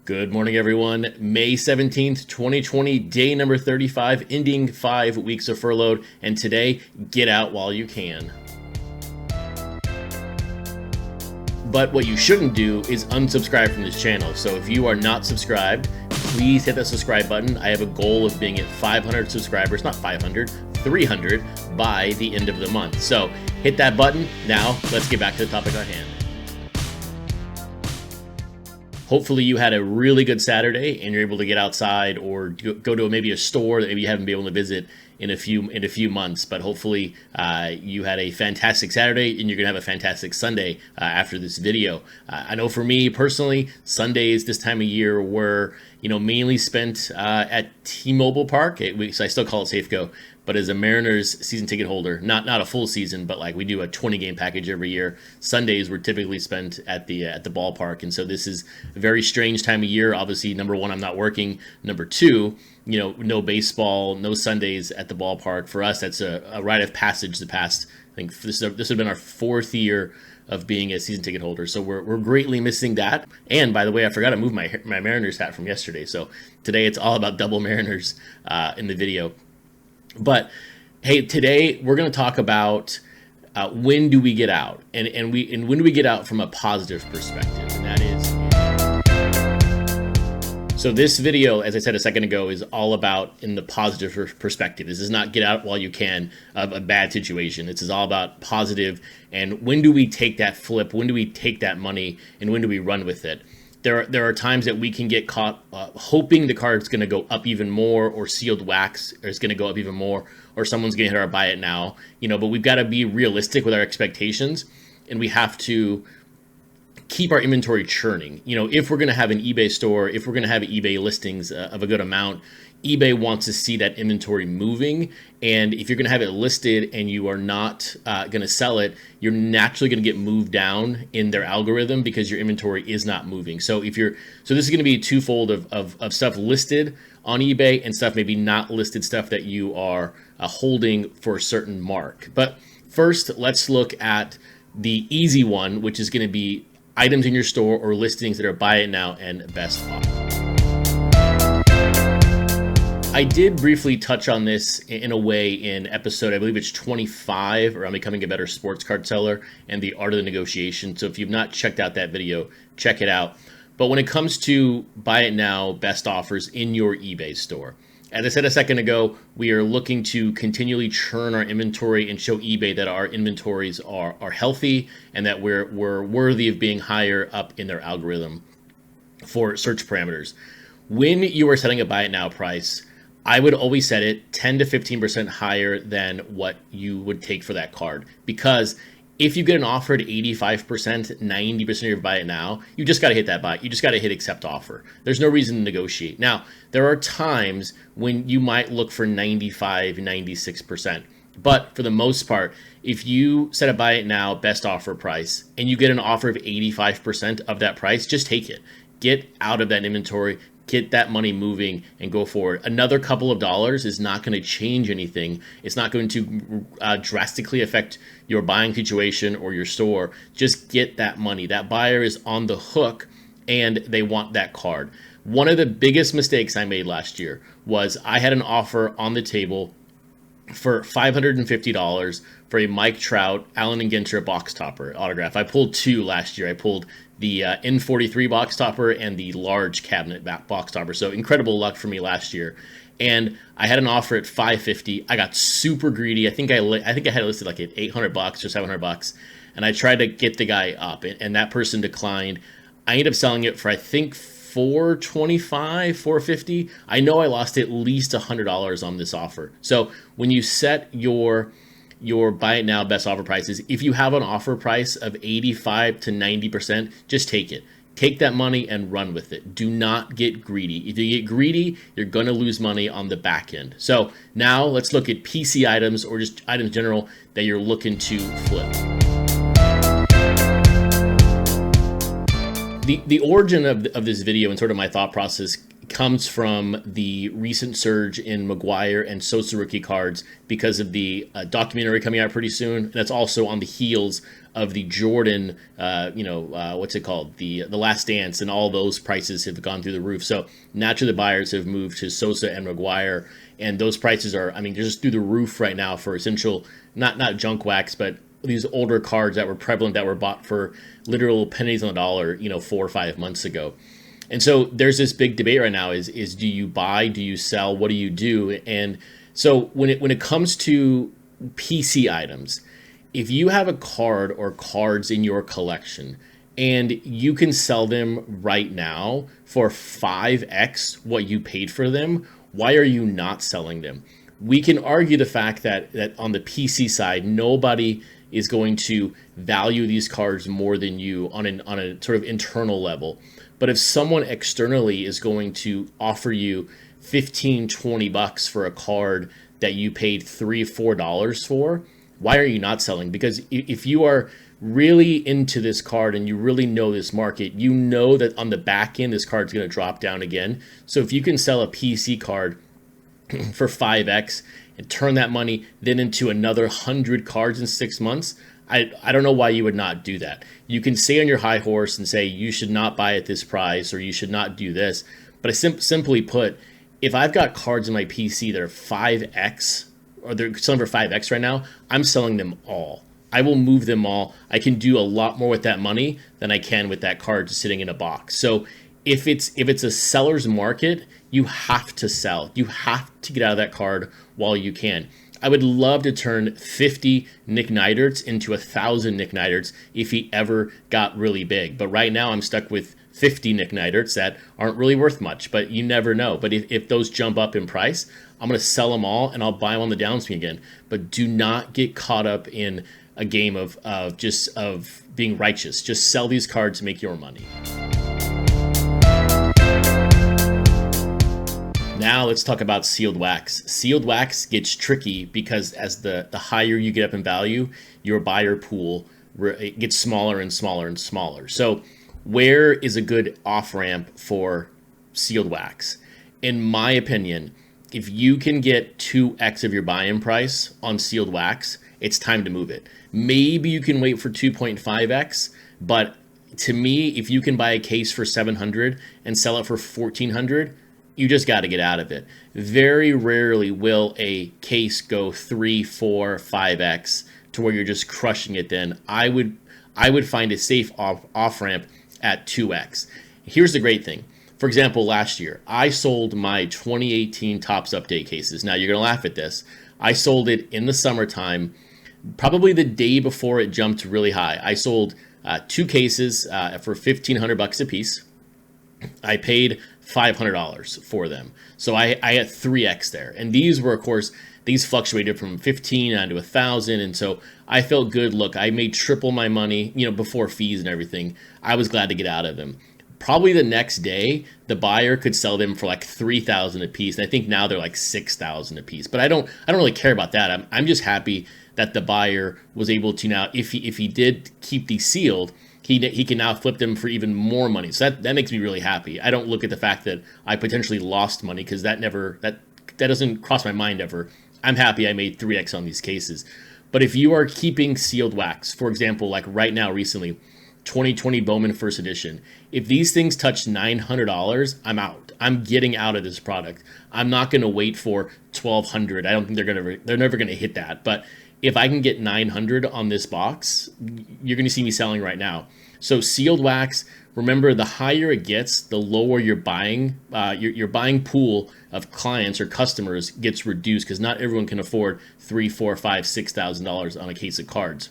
Good morning, everyone. May 17th, 2020, day number 35, ending 5 weeks of furloughed. And today, get out while you can. But what you shouldn't do is unsubscribe from this channel. So if you are not subscribed, please hit that subscribe button. I have a goal of being at 500 subscribers, not 500, 300 by the end of the month. So hit that button. Now, let's get back to the topic at hand. Hopefully you had a really good Saturday and you're able to get outside or go to maybe a store that maybe you haven't been able to visit in a few months. But hopefully you had a fantastic Saturday and you're gonna have a fantastic Sunday after this video. I know for me personally, Sundays this time of year were mainly spent at T-Mobile Park. So I still call it Safeco. But as a Mariners season ticket holder, not a full season, but like we do a 20 game package every year, Sundays were typically spent at the ballpark. And so this is a very strange time of year. Obviously, number one, I'm not working. Number two, no baseball, no Sundays at the ballpark. For us, that's a rite of passage the past, I think this would have been our 4th year of being a season ticket holder. So we're greatly missing that. And by the way, I forgot to move my Mariners hat from yesterday. So today it's all about double Mariners in the video. But hey, today we're going to talk about when do we get out, and when do we get out from a positive perspective, and that is. So this video, as I said a second ago, is all about in the positive perspective. This is not get out while you can of a bad situation. This is all about positive, and when do we take that flip? When do we take that money, and when do we run with it? There are times that we can get caught hoping the card's going to go up even more, or sealed wax is going to go up even more, or someone's going to hit our buy it now. But we've got to be realistic with our expectations, and we have to keep our inventory churning. If we're going to have an eBay store, if we're going to have eBay listings of a good amount, eBay wants to see that inventory moving. And if you're going to have it listed and you are not going to sell it, you're naturally going to get moved down in their algorithm because your inventory is not moving. So this is going to be twofold of stuff listed on eBay and stuff maybe not listed, stuff that you are holding for a certain mark. But first, let's look at the easy one, which is going to be items in your store or listings that are buy it now and best offer. I did briefly touch on this in a way in episode, I believe it's 25, around becoming a better sports card seller and the art of the negotiation. So if you've not checked out that video, check it out. But when it comes to buy it now, best offers in your eBay store, as I said a second ago, we are looking to continually churn our inventory and show eBay that our inventories are healthy and that we're worthy of being higher up in their algorithm for search parameters. When you are setting a buy it now price, I would always set it 10 to 15% higher than what you would take for that card. Because if you get an offer at 85%, 90% of your buy it now, you just got to hit that buy. You just got to hit accept offer. There's no reason to negotiate. Now, there are times when you might look for 95, 96%. But for the most part, if you set a buy it now best offer price and you get an offer of 85% of that price, just take it. Get out of that inventory. Get that money moving and go forward. Another couple of dollars is not going to change anything. It's not going to drastically affect your buying situation or your store. Just get that money. That buyer is on the hook and they want that card. One of the biggest mistakes I made last year was I had an offer on the table for $550 for a Mike Trout, Allen and Ginter box topper autograph. I pulled 2 last year. I pulled the N43 box topper and the large cabinet box topper. So incredible luck for me last year. And I had an offer at $550. I got super greedy. I think I had it listed like at $800 or $700, and I tried to get the guy up, and that person declined. I ended up selling it for I think $425, $450. I know I lost at least $100 on this offer. So when you set your buy it now best offer prices, if you have an offer price of 85 to 90%, just take it. Take that money and run with it. Do not get greedy. If you get greedy, you're going to lose money on the back end. So now let's look at PC items or just items in general that you're looking to flip. The origin of this video and sort of my thought process comes from the recent surge in Maguire and Sosa rookie cards because of the documentary coming out pretty soon. And that's also on the heels of the Jordan, what's it called? The Last Dance, and all those prices have gone through the roof. So naturally the buyers have moved to Sosa and Maguire, and those prices are, they're just through the roof right now for essential, not junk wax, but these older cards that were prevalent, that were bought for literal pennies on the dollar, 4 or 5 months ago. And so there's this big debate right now is do you buy, do you sell, what do you do? And so when it comes to PC items, if you have a card or cards in your collection and you can sell them right now for 5x what you paid for them, why are you not selling them? We can argue the fact that on the PC side, nobody is going to value these cards more than you on a sort of internal level. But if someone externally is going to offer you 15, 20 bucks for a card that you paid $3, $4 for, why are you not selling? Because if you are really into this card and you really know this market, you know that on the back end, this card's going to drop down again. So if you can sell a PC card for 5x and turn that money then into another 100 cards in 6 months, I don't know why you would not do that. You can stay on your high horse and say you should not buy at this price or you should not do this. But simply put, if I've got cards in my PC that are 5x, or they're selling for 5x right now, I'm selling them all. I will move them all. I can do a lot more with that money than I can with that card just sitting in a box. So if it's a seller's market, you have to sell. You have to get out of that card while you can. I would love to turn 50 Nick Neiderts into 1,000 Nick Neiderts if he ever got really big. But right now I'm stuck with 50 Nick Neiderts that aren't really worth much, but you never know. But if those jump up in price, I'm going to sell them all and I'll buy them on the downswing again. But do not get caught up in a game of being righteous. Just sell these cards to make your money. Now let's talk about sealed wax. Sealed wax gets tricky because as the higher you get up in value, your buyer pool it gets smaller and smaller and smaller. So where is a good off-ramp for sealed wax? In my opinion, if you can get 2x of your buy-in price on sealed wax, it's time to move it. Maybe you can wait for 2.5x, but to me, if you can buy a case for $700 and sell it for $1,400, you just got to get out of it. Very rarely will a case go 3, 4, 5x to where you're just crushing it. Then I would find a safe off ramp at 2x. Here's the great thing. For example, last year I sold my 2018 Topps Update cases. Now you're gonna laugh at this. I sold it in the summertime, probably the day before it jumped really high. I sold 2 cases for $1,500 a piece. I paid $500 for them. So I had 3x there. And these were, of course, these fluctuated from 15 down to 1,000. And so I felt good. Look, I made triple my money, before fees and everything. I was glad to get out of them. Probably the next day, the buyer could sell them for like 3,000 a piece. And I think now they're like 6,000 a piece. But I don't really care about that. I'm just happy that the buyer was able to now, if he did keep these sealed, he can now flip them for even more money. So that makes me really happy. I don't look at the fact that I potentially lost money because that doesn't cross my mind ever. I'm happy I made 3x on these cases. But if you are keeping sealed wax, for example, like right now recently, 2020 Bowman First Edition, if these things touch $900, I'm out. I'm getting out of this product. I'm not going to wait for $1,200. I don't think they're never going to hit that. But if I can get $900 on this box, you're going to see me selling right now. So sealed wax, remember, the higher it gets, the lower your buying pool of clients or customers gets reduced because not everyone can afford $3,000, $4,000, $5,000, $6,000 on a case of cards.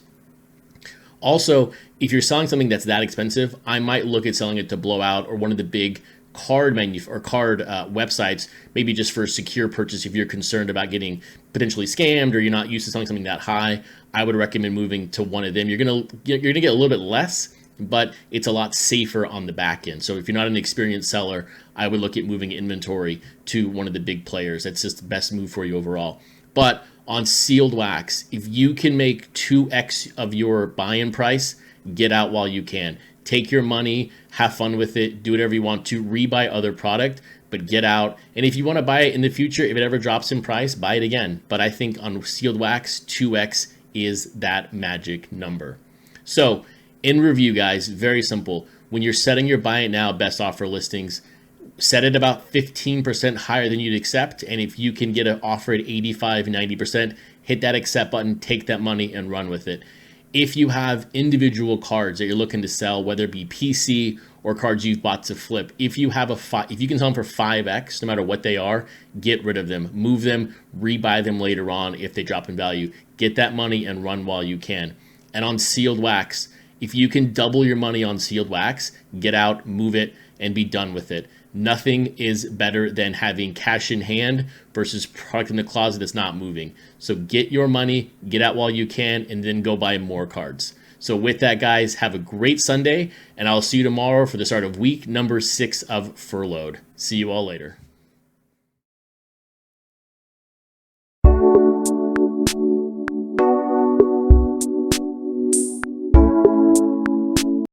Also, if you're selling something that's that expensive, I might look at selling it to Blowout or one of the big card websites, maybe just for a secure purchase. If you're concerned about getting potentially scammed or you're not used to selling something that high, I would recommend moving to one of them. You're gonna get a little bit less, but it's a lot safer on the back end. So if you're not an experienced seller, I would look at moving inventory to one of the big players. That's just the best move for you overall. But on sealed wax, if you can make 2x of your buy-in price, get out while you can. take your money, have fun with it, do whatever you want to, rebuy other product, but get out. And if you want to buy it in the future, if it ever drops in price, buy it again. But I think on sealed wax, 2x is that magic number. So in review, guys, very simple. When you're setting your buy it now best offer listings, set it about 15% higher than you'd accept. And if you can get an offer at 85, 90%, hit that accept button, take that money and run with it. If you have individual cards that you're looking to sell, whether it be PC or cards you've bought to flip, if you have if you can sell them for 5x, no matter what they are, get rid of them, move them, rebuy them later on if they drop in value. Get that money and run while you can. And on sealed wax, if you can double your money on sealed wax, get out, move it, and be done with it. Nothing is better than having cash in hand versus product in the closet that's not moving. So get your money, get out while you can, and then go buy more cards. So with that, guys, have a great Sunday, and I'll see you tomorrow for the start of week number 6 of Furloughed. See you all later.